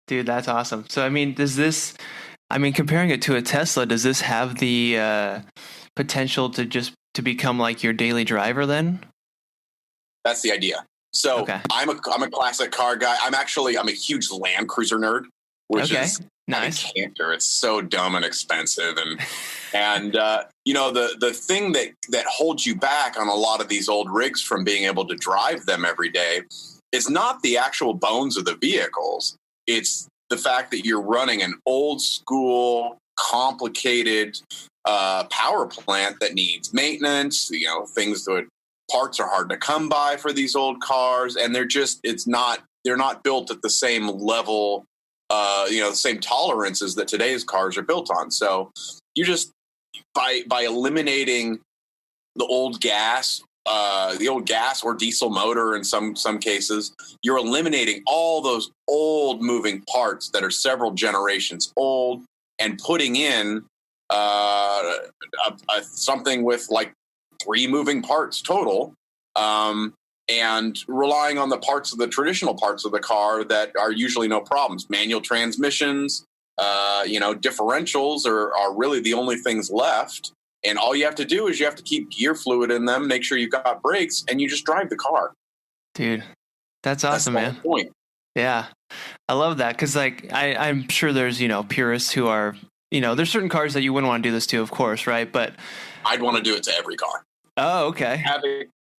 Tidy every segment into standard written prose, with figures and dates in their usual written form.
Dude, that's awesome. So, I mean, comparing it to a Tesla, does this have the potential to become like your daily driver then? That's the idea. So Okay. I'm a classic car guy. I'm a huge Land Cruiser nerd, which is nice. a cancer. It's so dumb and expensive, and the thing that holds you back on a lot of these old rigs from being able to drive them every day is not the actual bones of the vehicles. It's the fact that you're running an old school, complicated power plant that needs maintenance. Things that parts are hard to come by for these old cars, and they're not built at the same level, the same tolerances that today's cars are built on. So you just by eliminating the old gas or diesel motor in some cases, you're eliminating all those old moving parts that are several generations old and putting in something with like 3 moving parts total, and relying on the traditional parts of the car that are usually no problems. Manual transmissions, differentials are really the only things left. And all you have to do is you have to keep gear fluid in them, make sure you've got brakes, and you just drive the car. Dude, that's awesome, man. That's the whole point. Yeah, I love that because I'm sure there's purists who are there's certain cars that you wouldn't want to do this to, of course, right? But I'd want to do it to every car. Oh, okay.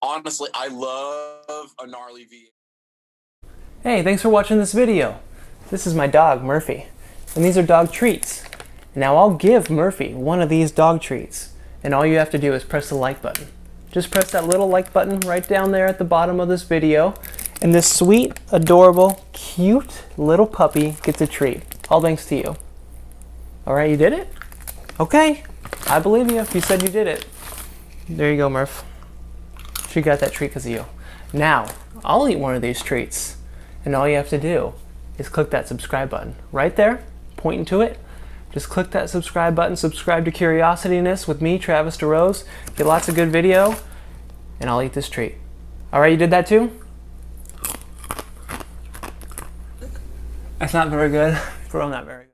Honestly, I love a gnarly V8. Hey, thanks for watching this video. This is my dog, Murphy, and these are dog treats. Now I'll give Murphy one of these dog treats, and all you have to do is press the like button. Just press that little like button right down there at the bottom of this video, and this sweet, adorable, cute little puppy gets a treat. All thanks to you. Alright, you did it? Okay, I believe you if you said you did it. There you go, Murph. She got that treat because of you. Now, I'll eat one of these treats, and all you have to do is click that subscribe button. Right there, pointing to it. Just click that subscribe button, subscribe to Curiosityness with me, Travis DeRose. Get lots of good video, and I'll eat this treat. Alright, you did that too? That's not very good. Bro, not very good.